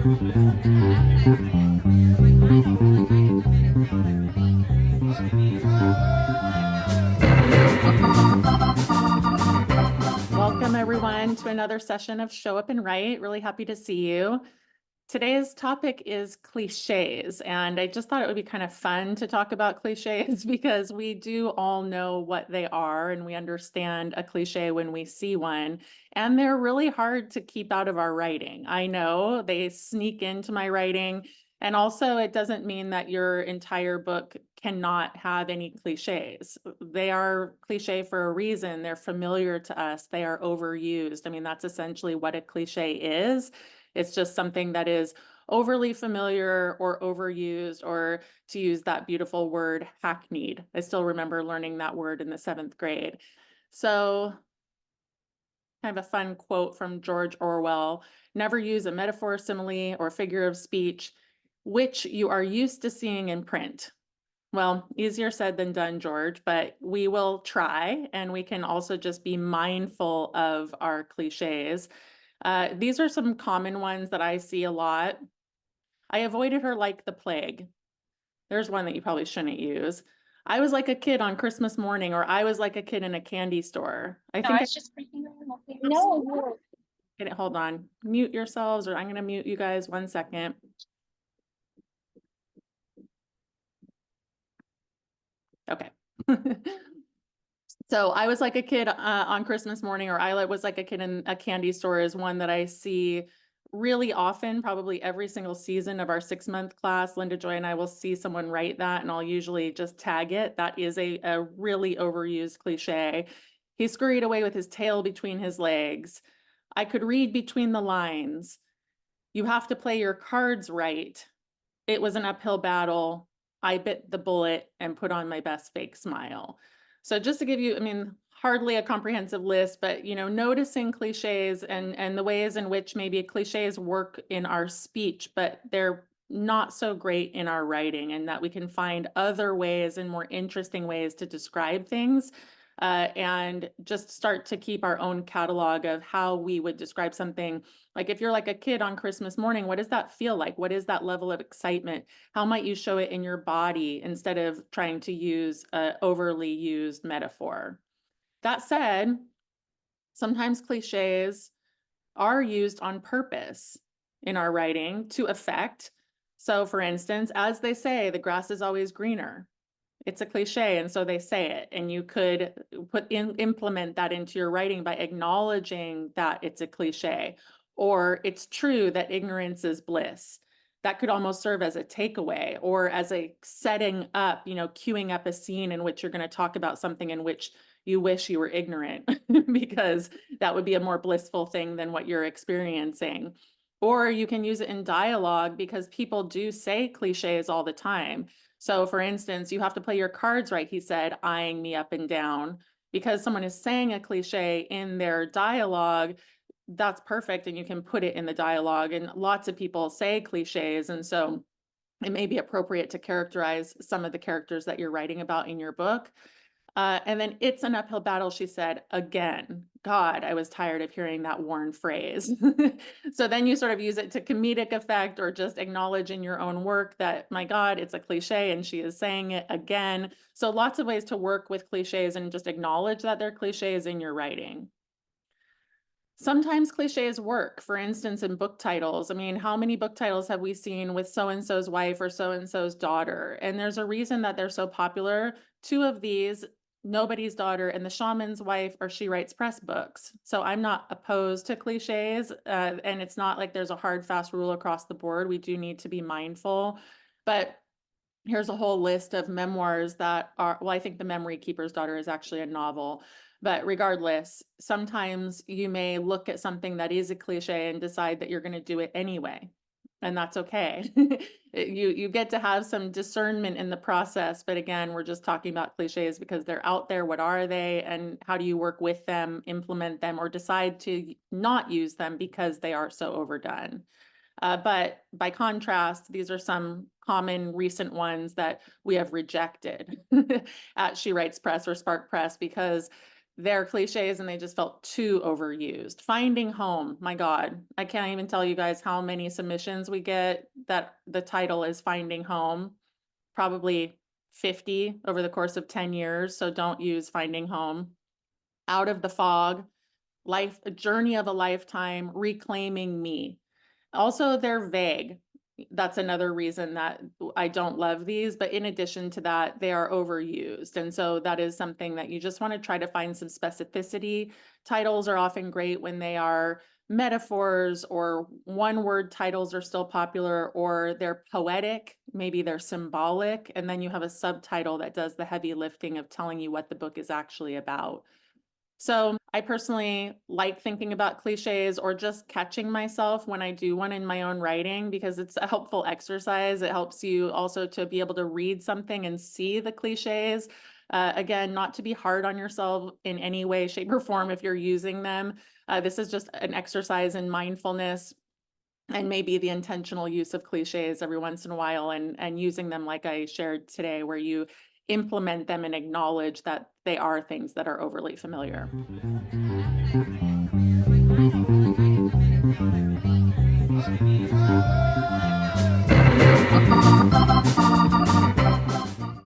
Welcome everyone to another session of Show Up and Write. Really happy to see you. Today's topic is cliches, and I just thought it would be kind of fun to talk about cliches because we do all know what they are and we understand a cliche when we see one, and they're really hard to keep out of our writing. I know they sneak into my writing, and also it doesn't mean that your entire book cannot have any cliches. They are cliche for a reason. They're familiar to us. They are overused. I mean, that's essentially what a cliche is. It's just something that is overly familiar or overused, or to use that beautiful word, hackneyed. I still remember learning that word in the 7th grade. So, kind of a fun quote from George Orwell: never use a metaphor, simile, or figure of speech which you are used to seeing in print. Well, easier said than done, George, but we will try, and we can also just be mindful of our cliches. These are some common ones that I see a lot. I avoided her like the plague. There's one that you probably shouldn't use. I was like a kid on Christmas morning, or I was like a kid in a candy store. I No, I think was just freaking out. No. hold on, mute yourselves, or I'm going to mute you guys 1 second. Okay. So I was like a kid on Christmas morning, or I was like a kid in a candy store, is one that I see really often, probably every single season of our 6-month class. Linda Joy and I will see someone write that, and I'll usually just tag it. That is a really overused cliche. He scurried away with his tail between his legs. I could read between the lines. You have to play your cards right. It was an uphill battle. I bit the bullet and put on my best fake smile. So just to give you, I mean, hardly a comprehensive list, but noticing cliches and the ways in which maybe cliches work in our speech, but they're not so great in our writing, and that we can find other ways and more interesting ways to describe things, and just start to keep our own catalog of how we would describe something. Like if you're like a kid on Christmas morning, what does that feel like? What is that level of excitement? How might you show it in your body instead of trying to use an overly used metaphor? That said, sometimes cliches are used on purpose in our writing to affect. So, for instance, as they say, the grass is always greener. It's a cliche, and so they say it, and you could implement that into your writing by acknowledging that it's a cliche, or it's true that ignorance is bliss. That could almost serve as a takeaway, or as a setting up, queuing up a scene in which you're going to talk about something in which you wish you were ignorant, because that would be a more blissful thing than what you're experiencing. Or you can use it in dialogue, because people do say cliches all the time. So for instance, you have to play your cards right, he said, eyeing me up and down. Because someone is saying a cliche in their dialogue, that's perfect, and you can put it in the dialogue. And lots of people say cliches, and so it may be appropriate to characterize some of the characters that you're writing about in your book. And then it's an uphill battle, she said, again. God, I was tired of hearing that worn phrase. So then you sort of use it to comedic effect, or just acknowledge in your own work that, my God, it's a cliche and she is saying it again. So lots of ways to work with cliches and just acknowledge that they're cliches in your writing. Sometimes cliches work. For instance, in book titles. I mean, how many book titles have we seen with so-and-so's wife or so-and-so's daughter? And there's a reason that they're so popular. 2 of these, Nobody's Daughter and The Shaman's Wife, are She Writes Press books. So I'm not opposed to cliches, and it's not like there's a hard, fast rule across the board. We do need to be mindful. But here's a whole list of memoirs that are, well, I think The Memory Keeper's Daughter is actually a novel. But regardless, sometimes you may look at something that is a cliche and decide that you're going to do it anyway. And that's okay. You get to have some discernment in the process. But again, we're just talking about cliches because they're out there. What are they? And how do you work with them, implement them, or decide to not use them because they are so overdone? But by contrast, these are some common recent ones that we have rejected at She Writes Press or Spark Press, because they're cliches and they just felt too overused. Finding home, my God, I can't even tell you guys how many submissions we get that the title is Finding Home, probably 50 over the course of 10 years. So don't use Finding Home. Out of the Fog, Life, A Journey of a Lifetime, Reclaiming Me. Also, they're vague. That's another reason that I don't love these, but in addition to that, they are overused. And so that is something that you just want to try to find some specificity. Titles are often great when they are metaphors, or one word titles are still popular, or they're poetic, maybe they're symbolic, and then you have a subtitle that does the heavy lifting of telling you what the book is actually about. So I personally like thinking about cliches or just catching myself when I do one in my own writing, because it's a helpful exercise. It helps you also to be able to read something and see the cliches. Again, not to be hard on yourself in any way, shape, or form if you're using them. This is just an exercise in mindfulness and maybe the intentional use of cliches every once in a while, and using them like I shared today, where you implement them and acknowledge that they are things that are overly familiar.